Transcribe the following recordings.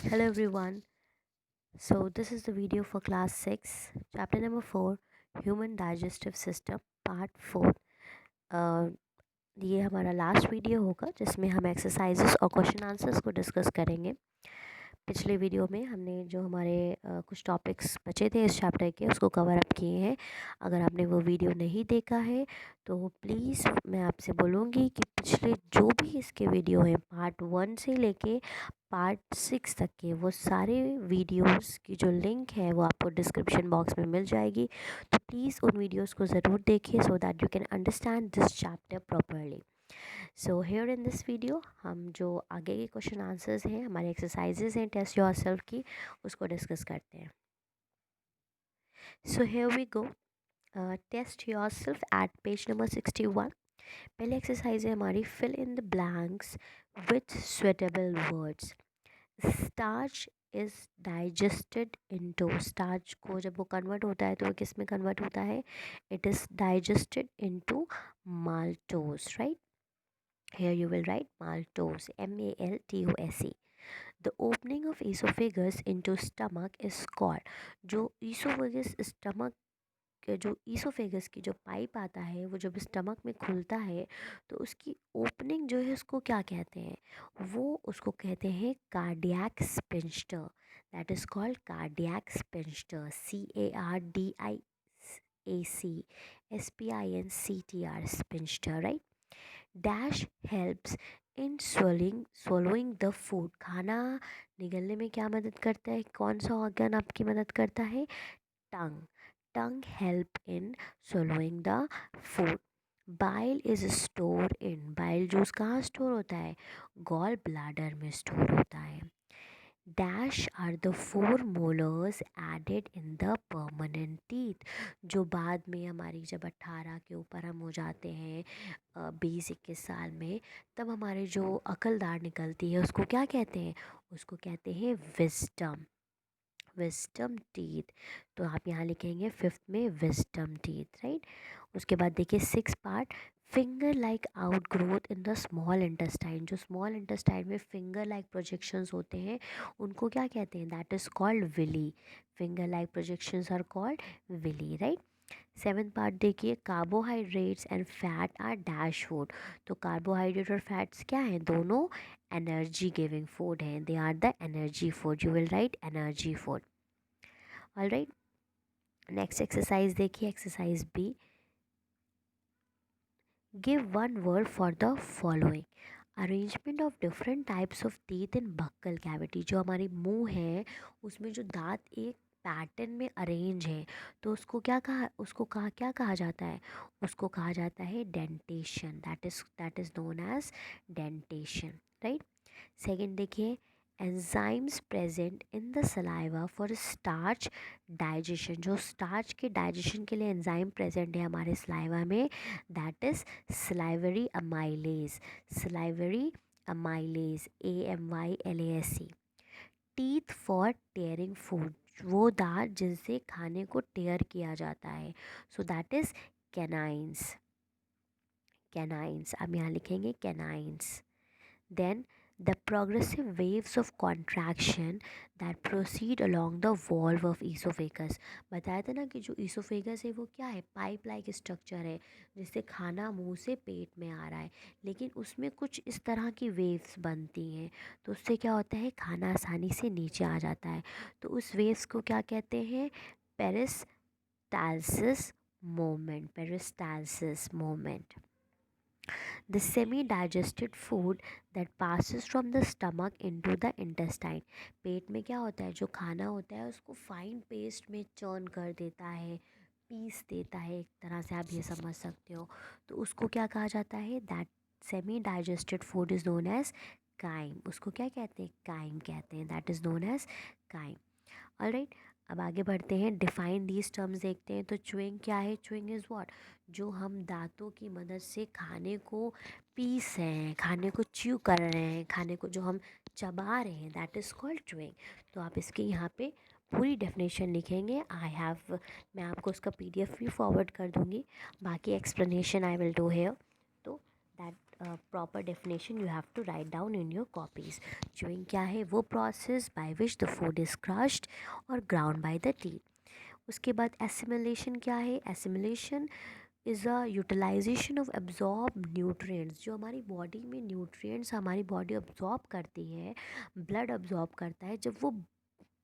Hello everyone. So this is the video for class 6, chapter number 4, Human Digestive System, part 4. uh, ये हमारा last video होगा जिसमें हम exercises और question answers को डिस्कस करेंगे। पिछले वीडियो में हमने जो हमारे कुछ टॉपिक्स बचे थे इस चैप्टर के उसको कवर अप किए हैं। अगर आपने वो वीडियो नहीं देखा है तो प्लीज़ मैं आपसे बोलूँगी कि पिछले जो भी इसके वीडियो हैं पार्ट 1 से लेके पार्ट 6 तक के वो सारे वीडियोस की जो लिंक है वो आपको डिस्क्रिप्शन बॉक्स में मिल जाएगी। तो प्लीज़ उन वीडियोस को ज़रूर देखिए so that you can understand this chapter properly. So here in this video हम जो आगे के क्वेश्चन आंसर्स हैं हमारे एक्सरसाइजेज हैं टेस्ट योरसेल्फ की उसको डिस्कस करते हैं। So here we go, test yourself at page number 61। पहले एक्सरसाइज है हमारी, fill in the blanks with suitable words. Starch is digested into, starch को जब वो कन्वर्ट होता है तो वो किस में कन्वर्ट होता है? It is digested into maltose, right? Here you will write maltose, maltose. The opening of esophagus into stomach is called, जो esophagus स्टमक जो ईसोफेगस की जो पाइप आता है वो जब स्टमक में खुलता है तो उसकी ओपनिंग जो है उसको क्या कहते हैं? वो उसको कहते हैं cardiac sphincter. That is called cardiac sphincter, CARDIAC sphincter, right? Dash helps in swallowing the food, खाना निगलने में क्या मदद करता है? कौन सा ऑर्गन आपकी मदद करता है? Tongue. Tongue help in swallowing the food. Bile is store in, bile juice कहाँ स्टोर होता है? गॉल ब्लैडर में स्टोर होता है। Dash are the 4 molars added in the permanent teeth, जो बाद में हमारी जब 18 के ऊपर हम हो जाते हैं 20-21 साल में, तब हमारे जो अकलदार निकलती है उसको क्या कहते हैं? उसको कहते हैं विजडम, विजडम टीथ। तो आप यहाँ लिखेंगे 5th में विजडम टीथ, राइट? उसके बाद देखिए 6 part, finger like out growth in the small intestine, जो स्मॉल इंटेस्टाइन में फिंगर लाइक प्रोजेक्शंस होते हैं उनको क्या कहते हैं? That is called villi. Finger like projections are called villi, right? 7th part देखिए, carbohydrates and fat are dash food. तो कार्बोहाइड्रेट और फैट्स क्या हैं? दोनों एनर्जी गिविंग फूड हैं, they are the energy food. You will write energy food. All right, next exercise देखिए, exercise B, give one word for the following. Arrangement of different types of teeth in buccal cavity, जो हमारी मुंह है उसमें जो दांत एक pattern में अरेंज है तो उसको क्या कहा जाता है? उसको कहा जाता है dentition. That is known as dentition, right? Second देखिए, enzymes present in the saliva for starch digestion, जो स्टार्च के डाइजेशन के लिए एंजाइम प्रेजेंट है हमारे सलाइवा में, that is salivary amylase, salivary amylase, AMYLASE। Teeth for tearing food, वो दांत जिनसे खाने को टेयर किया जाता है, so that is canines, canines. अब यहाँ लिखेंगे canines. Then the progressive waves of contraction that proceed along the wall of esophagus, बताया था ना कि जो ईसोफेगस है वो क्या है? पाइप लाइक स्ट्रक्चर है जिससे खाना मुंह से पेट में आ रहा है, लेकिन उसमें कुछ इस तरह की वेव्स बनती हैं तो उससे क्या होता है? खाना आसानी से नीचे आ जाता है। तो उस वेव्स को क्या कहते हैं? Peristalsis moment, peristalsis moment. The semi-digested food that passes from the stomach into the intestine, पेट में क्या होता है? जो खाना होता है उसको फाइन पेस्ट में चर्न कर देता है, पीस देता है, एक तरह से आप ये समझ सकते हो। तो उसको क्या कहा जाता है? That semi digested food is known as chyme. उसको क्या कहते हैं? काइम कहते हैं, that is known as chyme. Alright, अब आगे बढ़ते हैं, डिफाइन दीज टर्म्स देखते हैं। तो च्युइंग क्या है? Chewing is what? जो हम दांतों की मदद से खाने को पीस रहे हैं, खाने को च्यू कर रहे हैं, खाने को जो हम चबा रहे हैं, दैट इज़ कॉल्ड च्युइंग। तो आप इसकी यहाँ पे पूरी डेफिनेशन लिखेंगे। मैं आपको उसका PDF भी फॉरवर्ड कर दूँगी, बाकी explanation I will do here. तो that proper definition you have to write down in your copies. Chewing क्या है? वो process by which the food is crushed और ग्राउंड बाय द टीथ। उसके बाद एसिमिलेशन क्या है? Assimilation is a utilisation of absorb nutrients. जो हमारी बॉडी में न्यूट्रिएंट्स हमारी बॉडी अब्जॉर्ब करती है, ब्लड अब्जॉर्ब करता है, जब वो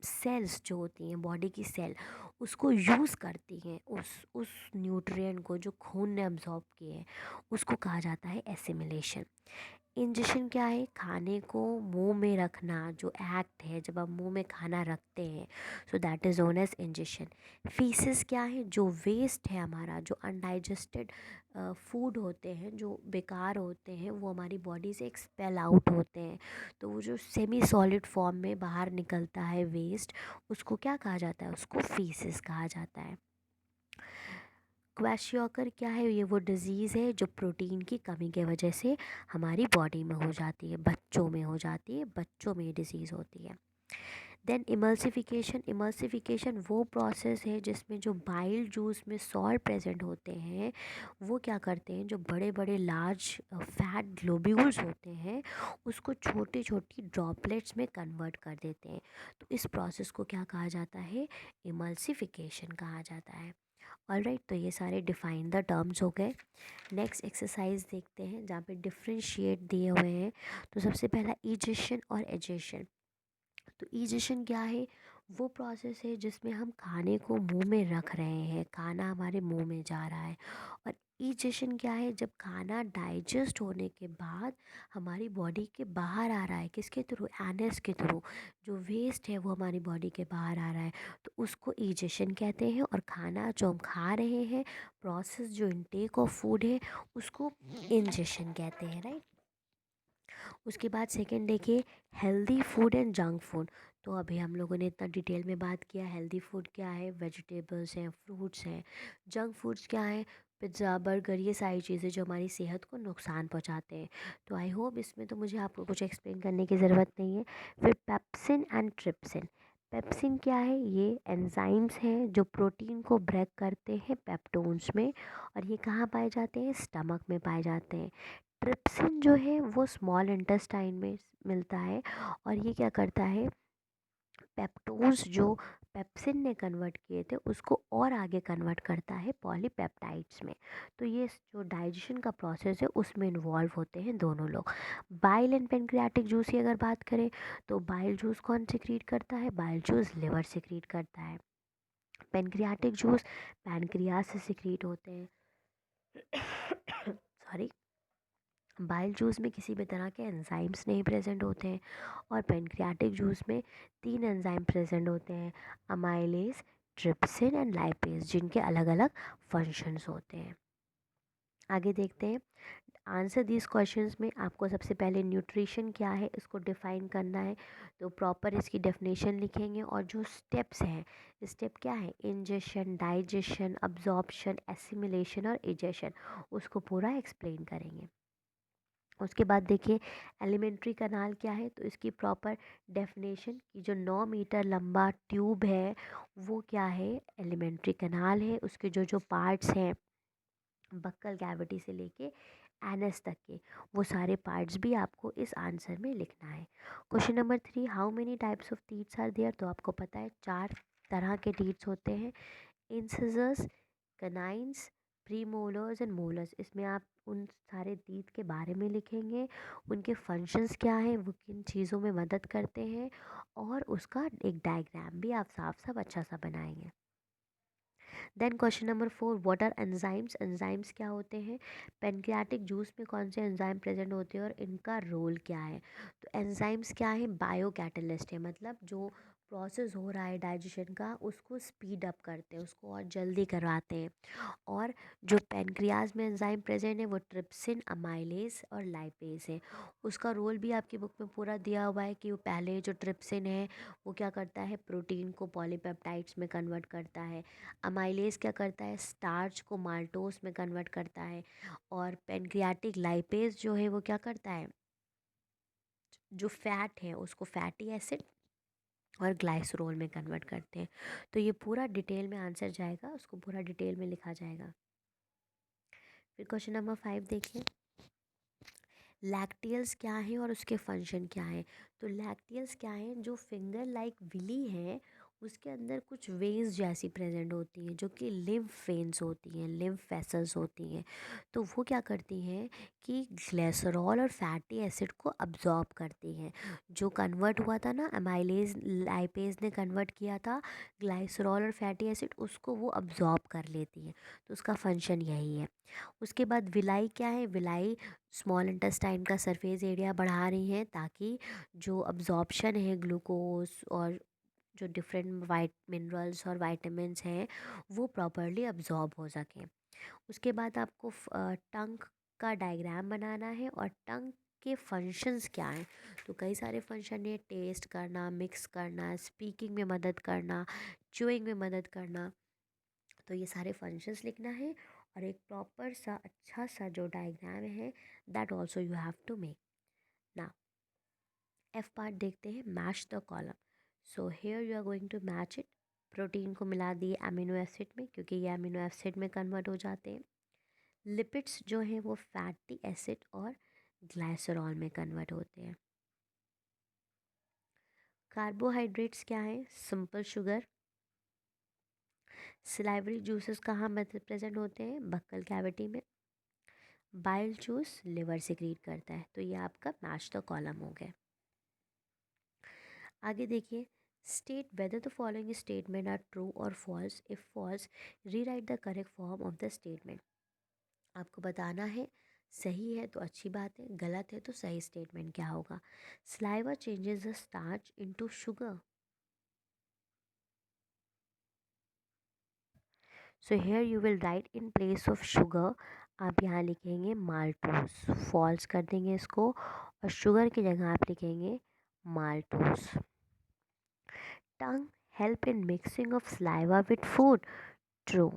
सेल्स जो होती हैं बॉडी की सेल उसको यूज़ करती हैं, उस न्यूट्रिएंट को जो खून ने अब्जॉर्ब किए हैं, उसको कहा जाता है एसिमिलेशन। इंजेशन क्या है? खाने को मुंह में रखना जो एक्ट है जब आप मुंह में खाना रखते हैं, so that is known as ingestion. Faeces क्या है? जो वेस्ट है हमारा, जो अनडाइजेस्टेड फूड होते हैं, जो बेकार होते हैं, वो हमारी बॉडी से एक्सपेल आउट होते हैं। तो वो जो सेमी सॉलिड फॉर्म में बाहर निकलता है वेस्ट, उसको क्या कहा जाता है? उसको फीसेस कहा जाता है। क्वैशियोकर क्या है? ये वो डिज़ीज़ है जो प्रोटीन की कमी के वजह से हमारी बॉडी में हो जाती है, बच्चों में हो जाती है, बच्चों में ये डिज़ीज़ होती है। Then emulsification. इमल्सिफिकेशन वो प्रोसेस है जिसमें जो बाइल जूस में सॉल्ट प्रेजेंट होते हैं, वो क्या करते हैं, जो बड़े बड़े लार्ज फैट ग्लोब्यूल्स होते हैं, उसको छोटी छोटी ड्रॉपलेट्स में कन्वर्ट कर देते हैं। तो इस प्रोसेस को क्या कहा जाता है? इमल्सिफिकेशन कहा जाता है। ऑलराइट, तो ये सारे डिफाइन द टर्म्स हो गए। नेक्स्ट एक्सरसाइज देखते हैं जहाँ पे डिफ्रेंशिएट दिए हुए हैं। तो सबसे पहला इजेशन और एजेशन। तो इजेशन क्या है? वो प्रोसेस है जिसमें हम खाने को मुंह में रख रहे हैं, खाना हमारे मुंह में जा रहा है। और इजेशन क्या है? जब खाना डाइजेस्ट होने के बाद हमारी बॉडी के बाहर आ रहा है, किसके थ्रू? एनस के थ्रू। जो वेस्ट है वो हमारी बॉडी के बाहर आ रहा है, तो उसको इजेशन कहते हैं। और खाना जो हम खा रहे हैं, प्रोसेस जो इनटेक ऑफ फूड है, उसको इंजेशन कहते हैं, राइट। उसके बाद सेकंड देखिए, healthy food and junk food. तो अभी हम लोगों ने इतना डिटेल में बात किया, हेल्दी फूड क्या है? वेजिटेबल्स हैं, फ्रूट्स हैं। जंक फूड्स क्या है? पिज़्ज़ा, बर्गर, ये सारी चीज़ें जो हमारी सेहत को नुकसान पहुंचाते हैं। तो आई होप इसमें तो मुझे आपको कुछ एक्सप्लेन करने की ज़रूरत नहीं है। फिर पेप्सिन एंड ट्रिप्सिन। पेप्सिन क्या है? ये एंजाइम्स हैं जो प्रोटीन को ब्रेक करते हैं पेप्टोन्स में, और ये कहाँ पाए जाते हैं? स्टमक में पाए जाते हैं। ट्रिप्सिन जो है वो स्मॉल इंटेस्टाइन में मिलता है, और ये क्या करता है? पेप्टोन्स जो पेप्सिन ने कन्वर्ट किए थे उसको और आगे कन्वर्ट करता है पॉलीपेप्टाइड्स में। तो ये जो डाइजेशन का प्रोसेस है उसमें इन्वॉल्व होते हैं दोनों लोग। बाइल एंड पेनक्रियाटिक जूस की अगर बात करें, तो बाइल जूस कौन सिक्रीट करता है? बाइल जूस लिवर सिक्रीट करता है। पेनक्रियाटिक जूस पैनक्रियास से सिक्रीट होते हैं। सॉरी। बाइल जूस में किसी भी तरह के एंजाइम्स नहीं प्रेजेंट होते हैं, और पेनक्रियाटिक जूस में 3 एंजाइम प्रेजेंट होते हैं, अमाइलेज, ट्रिप्सिन एंड लाइपेज, जिनके अलग अलग फंक्शंस होते हैं। आगे देखते हैं। आंसर दिस क्वेश्चंस में आपको सबसे पहले न्यूट्रिशन क्या है इसको डिफ़ाइन करना है, तो प्रॉपर इसकी डेफिनेशन लिखेंगे, और जो स्टेप्स हैं, स्टेप क्या है? इंजेशन, डाइजेशन, अब्जॉर्प्शन, एसिमिलेशन और इजेशन, उसको पूरा एक्सप्लेन करेंगे। उसके बाद देखिए, एलिमेंट्री कनाल क्या है? तो इसकी प्रॉपर डेफिनेशन की जो 9 मीटर लंबा ट्यूब है वो क्या है? एलिमेंट्री कनाल है। उसके जो जो पार्ट्स हैं, बक्कल कैविटी से लेके एनस तक के, वो सारे पार्ट्स भी आपको इस आंसर में लिखना है। Question number 3, how many types of teeths are there? तो आपको पता है 4 तरह के टीथ्स होते हैं, इंसिजर्स, कनाइन्स, प्रीमोलर्स एंड मोलर्स। इसमें आप उन सारे टीथ के बारे में लिखेंगे, उनके फंक्शंस क्या हैं, वो किन चीज़ों में मदद करते हैं, और उसका एक डायग्राम भी आप साफ साफ अच्छा सा बनाएंगे। Then question number 4, what are enzymes? Enzymes क्या होते हैं? पेनक्रियाटिक जूस में कौन से एंजाइम प्रेजेंट होते हैं और इनका रोल क्या है? तो एंजाइम्स क्या है? बायो कैटलिस्ट है, मतलब जो प्रोसेस हो रहा है डाइजेशन का उसको स्पीड अप करते हैं, उसको और जल्दी करवाते हैं। और जो पेनक्रियाज में एंजाइम प्रेजेंट है वो ट्रिप्सिन, अमाइलेज और लाइपेज है। उसका रोल भी आपकी बुक में पूरा दिया हुआ है कि वो पहले जो ट्रिप्सिन है वो क्या करता है? प्रोटीन को पॉलीपेप्टाइड्स में कन्वर्ट करता है। अमाइलेज क्या करता है? स्टार्च को माल्टोस में कन्वर्ट करता है। और पेनक्रियाटिक लाइपेज जो है वो क्या करता है? जो फैट है उसको फैटी एसिड और ग्लाइसरोल में कन्वर्ट करते हैं। तो ये पूरा डिटेल में आंसर जाएगा, उसको पूरा डिटेल में लिखा जाएगा। फिर क्वेश्चन नंबर 5 देखिए, लैक्टियल्स क्या है और उसके फंक्शन क्या है। तो लैक्टियल्स क्या है, जो फिंगर लाइक विली है उसके अंदर कुछ वेन्स जैसी प्रेजेंट होती हैं जो कि लिम्फ वेन्स होती हैं, लिम्फ वेसल्स होती हैं। तो वो क्या करती हैं कि ग्लिसरॉल और फैटी एसिड को अब्जॉर्ब करती हैं। जो कन्वर्ट हुआ था ना, अमाइलेज लाइपेज ने कन्वर्ट किया था ग्लाइसरॉल और फैटी एसिड, उसको वो अब्जॉर्ब कर लेती हैं। तो उसका फंक्शन यही है। उसके बाद विलाई क्या है, विलाई स्मॉल इंटेस्टाइन का सरफेस एरिया बढ़ा रही हैं ताकि जो अब्जॉर्प्शन है ग्लूकोज और जो डिफरेंट वाइट मिनरल्स और वाइटामिन्स हैं वो प्रॉपरली अब्जॉर्ब हो सकें। उसके बाद आपको टंग का डायग्राम बनाना है और टंग के फंक्शंस क्या हैं। तो कई सारे फंक्शन है, टेस्ट करना, मिक्स करना, स्पीकिंग में मदद करना, च्यूइंग में मदद करना। तो ये सारे फंक्शंस लिखना है और एक प्रॉपर सा अच्छा सा जो डायग्राम है that also you have to make. ना एफ पार्ट देखते हैं, match the column. So here you are going to match it. Protein को मिला दिए अमीनो एसिड में क्योंकि ये अमीनो एसिड में कन्वर्ट हो जाते हैं। लिपिड्स जो हैं वो फैटी एसिड और ग्लाइसरॉल में कन्वर्ट होते हैं। कार्बोहाइड्रेट्स क्या है, सिंपल शुगर। सिलाइवरी जूसेस कहाँ प्रेजेंट होते हैं, बक्कल कैविटी में। बाइल जूस लिवर सिक्रीट करता है। तो ये आपका मैच द कॉलम हो गया। आगे देखिए, state whether the following statement are true और false. If false, rewrite the correct form of the statement. आपको बताना है सही है तो अच्छी बात है, गलत है तो सही स्टेटमेंट क्या होगा। Saliva changes the starch into sugar. So here you will right in place of sugar, आप यहाँ लिखेंगे माल्टोस, फॉल्स कर देंगे इसको, और शुगर की जगह आप लिखेंगे maltose. Tongue help in mixing of saliva with food, true.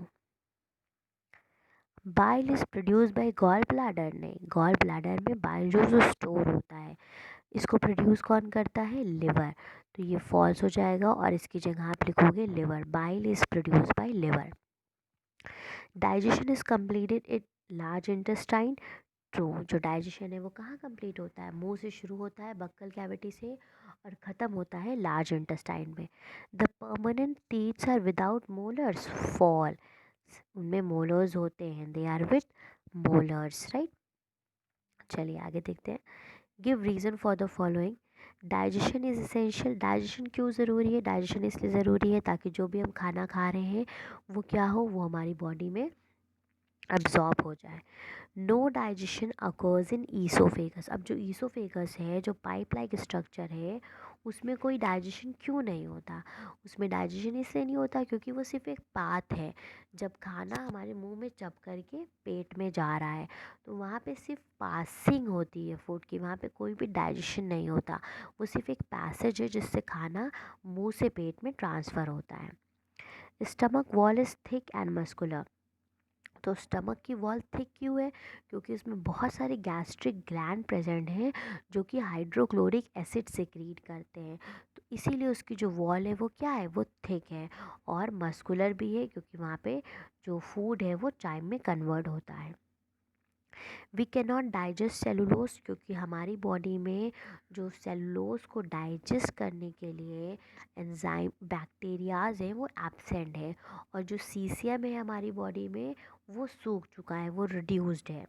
Bile is produce by gall bladder, नहीं, गॉल ब्लैडर में बाइल जो स्टोर होता है इसको प्रोड्यूस कौन करता है, लिवर। तो ये फॉल्स हो जाएगा और इसकी जगह आप लिखोगे liver, bile is produce bye liver. Digestion is completed in large intestine, true. जो डाइजेशन है वो कहाँ कंप्लीट होता है, मुंह से शुरू होता है बक्कल कैविटी से और ख़त्म होता है लार्ज इंटेस्टाइन में। The permanent teeths are without molars, fall. उनमें मोलर्स होते हैं, they are with molars, right. चलिए आगे देखते हैं। Give reason for the following. Digestion is essential, digestion क्यों ज़रूरी है, डाइजेशन इसलिए ज़रूरी है ताकि जो भी हम खाना खा रहे हैं वो क्या हो, वो हमारी बॉडी में अब्जॉर्ब हो जाए। No digestion occurs in oesophagus. अब जो ईसोफेगस है, जो पाइप लाइक स्ट्रक्चर है, उसमें कोई डाइजेशन क्यों नहीं होता। उसमें डाइजेशन इसलिए नहीं होता क्योंकि वो सिर्फ एक पाथ है। जब खाना हमारे मुंह में चब करके पेट में जा रहा है तो वहाँ पे सिर्फ पासिंग होती है फूड की, वहाँ पे कोई भी डाइजेशन नहीं होता। वो सिर्फ एक पैसेज है जिससे खाना मुंह से पेट में ट्रांसफ़र होता है। Stomach wall is thick and muscular. तो स्टमक की वॉल थिक क्यों है, क्योंकि इसमें बहुत सारे गैस्ट्रिक ग्लैंड प्रेजेंट हैं जो कि हाइड्रोक्लोरिक एसिड सेक्रीट करते हैं। तो इसीलिए उसकी जो वॉल है वो क्या है, वो थिक है। और मस्कुलर भी है क्योंकि वहाँ पे जो फूड है वो चाइम में कन्वर्ट होता है। We can not digest cellulose, क्योंकि हमारी बॉडी में जो सेलुलोज को डाइजेस्ट करने के लिए एंजाइम बैक्टीरियाज हैं वो एब्सेंट है। और जो सीसियम है हमारी बॉडी में वो सूख चुका है, वो रिड्यूस्ड है।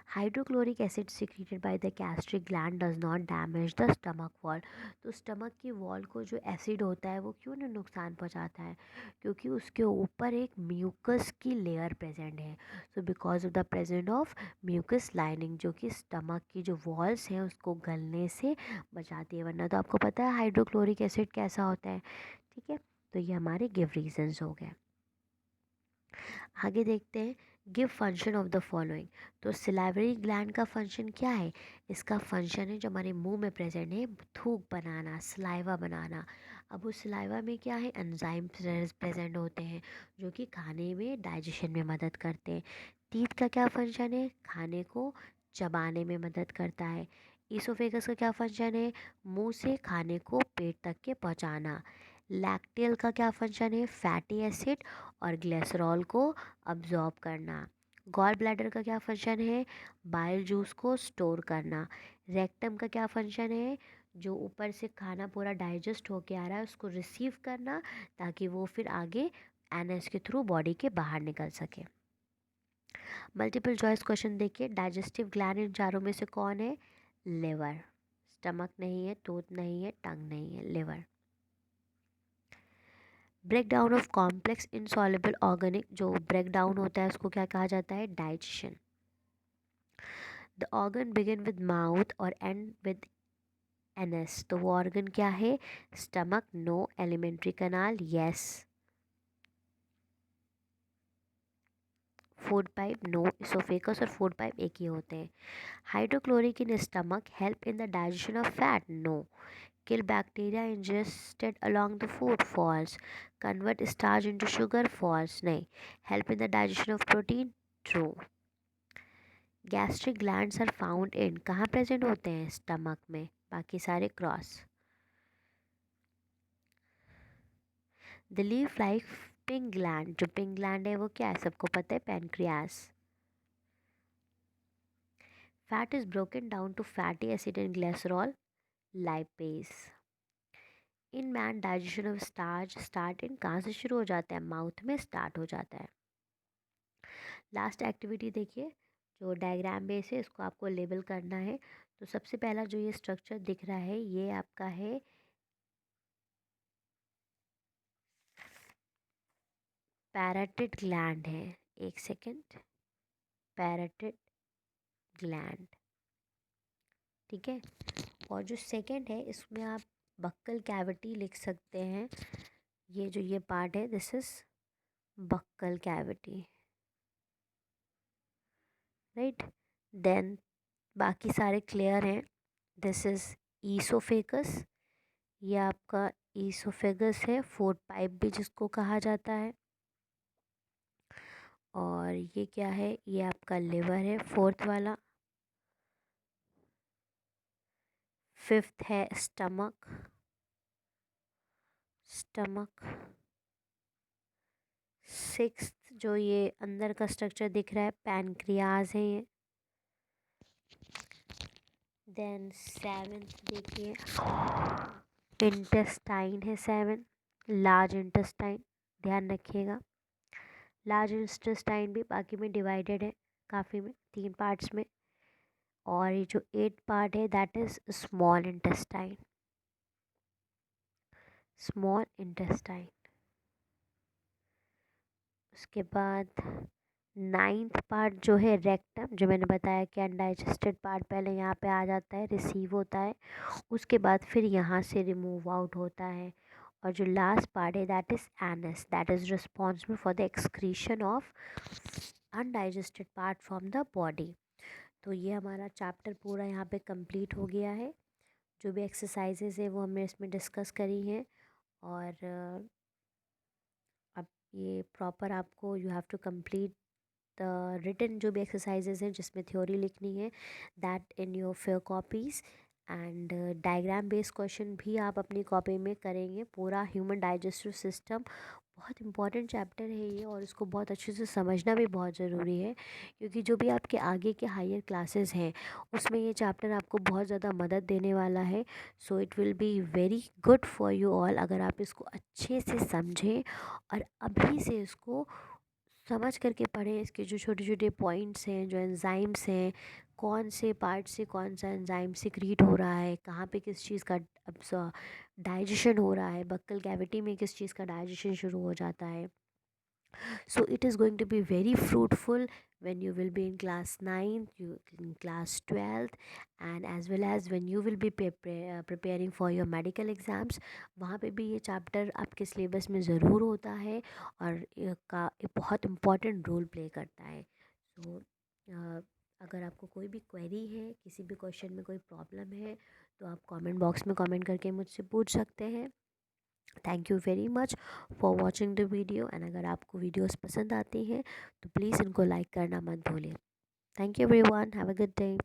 Hydrochloric acid secreted by the gastric gland does not damage the stomach wall. तो स्टमक की वॉल को जो एसिड होता है वो क्यों नहीं नुकसान पहुंचाता है, क्योंकि उसके ऊपर एक म्यूकस की लेयर प्रेजेंट है। So because of the present of mucus lining जो कि स्टमक की जो वॉल्स हैं उसको गलने से बचाती है। वरना तो आपको पता है हाइड्रोक्लोरिक एसिड कैसा होता है, ठीक है। तो ये हमारे गिव रीजंस हो गए। आगे देखते हैं, give function of the following. तो सिलाइवरी ग्लैंड का फंक्शन क्या है, इसका फंक्शन है जो हमारे मुंह में प्रेजेंट है, थूक बनाना, सलाइवा बनाना। अब उस सलाइवा में क्या है, एंजाइम प्रेजेंट होते हैं जो कि खाने में डाइजेशन में मदद करते हैं। टीथ का क्या फंक्शन है, खाने को चबाने में मदद करता है। ईसोफेगस का क्या फंक्शन है, मुंह से खाने को पेट तक के पहुंचाना। लैक्टियल का क्या फंक्शन है, फैटी एसिड और ग्लिसरॉल को अब्जॉर्ब करना। गॉल ब्लैडर का क्या फंक्शन है? बाइल जूस को स्टोर करना। रेक्टम का क्या फंक्शन है? जो ऊपर से खाना पूरा डाइजेस्ट होके आ रहा है उसको रिसीव करना, ताकि वो फिर आगे एनएस के थ्रू बॉडी के बाहर निकल सके। मल्टीपल चॉइस क्वेश्चन देखिए, डाइजेस्टिव ग्लैंड इन चारों में से कौन है? लिवर। स्टमक नहीं है, टूथ नहीं है, टंग नहीं है, liver. Break down of complex insoluble organic, जो ब्रेक डाउन होता है उसको क्या कहा जाता है? Digestion. The organ begin with mouth और एंड विद एनएस, तो वो ऑर्गन क्या है? Stomach no, alimentary canal yes, food pipe no, oesophagus और फूड पाइप एक ही होते हैं। Hydrochloric in stomach help in the digestion of fat no, kill bacteria ingested along the food false, convert starch into sugar false, नहीं, help in the digestion of protein true। gastric glands are found in, कहाँ present होते हैं? Stomach में, बाकी सारे cross. The leaf like pink gland, जो pink gland है वो क्या है? सबको पता है, pancreas. Fat is broken down to fatty acid and glycerol, lipase. In man digestion of starch start in, कहाँ से शुरू हो जाता है? माउथ में स्टार्ट हो जाता है। लास्ट एक्टिविटी देखिए, जो डायग्राम बेस है इसको आपको लेबल करना है। तो सबसे पहला जो ये स्ट्रक्चर दिख रहा है ये आपका है पैराटिड ग्लैंड है। एक सेकेंड, पैराटिड ग्लैंड, ठीक है। और जो सेकेंड है इसमें आप बक्कल कैविटी लिख सकते हैं। ये जो ये पार्ट है this is buccal cavity, right. Then बाकी सारे क्लियर हैं। दिस इज ईसोफेगस, ये आपका ईसोफेगस है, फूड पाइप भी जिसको कहा जाता है। और ये क्या है? ये आपका लिवर है, फोर्थ वाला। फिफ्थ है स्टमक, स्टमक। सिक्स्थ जो ये अंदर का स्ट्रक्चर दिख रहा है पैनक्रियाज है ये। देन सेवेंथ देखिए इंटेस्टाइन है, सेवन, लार्ज इंटेस्टाइन, ध्यान रखिएगा। लार्ज इंटेस्टाइन भी बाकी में डिवाइडेड है काफ़ी में, 3 पार्ट्स में। और ये जो 8 पार्ट है that is small intestine, small intestine. उसके बाद 9th पार्ट जो है रेक्टम, जो मैंने बताया कि अनडाइजेस्टेड पार्ट पहले यहाँ पे आ जाता है, रिसीव होता है, उसके बाद फिर यहाँ से रिमूव आउट होता है। और जो लास्ट पार्ट है that is anus, that is responsible for the excretion of undigested part from the body. तो ये हमारा चैप्टर पूरा यहाँ पे कंप्लीट हो गया है। जो भी एक्सरसाइजेज है वो हमने इसमें डिस्कस करी हैं। और अब ये प्रॉपर आपको you have to complete the written जो भी एक्सरसाइजेज हैं जिसमें थ्योरी लिखनी है, that in your fair copies. And diagram based question भी आप अपनी कॉपी में करेंगे। पूरा ह्यूमन डाइजेस्टिव सिस्टम बहुत इंपॉर्टेंट चैप्टर है ये, और इसको बहुत अच्छे से समझना भी बहुत ज़रूरी है, क्योंकि जो भी आपके आगे के हायर क्लासेस हैं उसमें ये चैप्टर आपको बहुत ज़्यादा मदद देने वाला है। So it will be very good for you all अगर आप इसको अच्छे से समझें और अभी से इसको समझ करके पढ़ें। इसके जो छोटे छोटे पॉइंट्स हैं, जो एंजाइम्स हैं, कौन से पार्ट से कौन सा एंजाइम सिक्रीट हो रहा है, कहाँ पे किस चीज़ का डाइजेशन हो रहा है, बक्कल कैविटी में किस चीज़ का डाइजेशन शुरू हो जाता है। So it is going to be very fruitful when you will be in class 9th, you in class 12th, and as well as when you will be preparing for your medical exams। वहाँ पे भी ये chapter आपके syllabus में ज़रूर होता है और का एक बहुत इम्पॉर्टेंट रोल प्ले करता है। सो अगर आपको कोई भी क्वेरी है, किसी भी क्वेश्चन में कोई प्रॉब्लम है, तो आप कमेंट बॉक्स में कमेंट करके मुझसे पूछ सकते हैं। Thank you very much for watching the video. And अगर आपको वीडियोस पसंद आती हैं तो प्लीज़ इनको लाइक करना मत भूलिए। Thank you everyone, have a good day.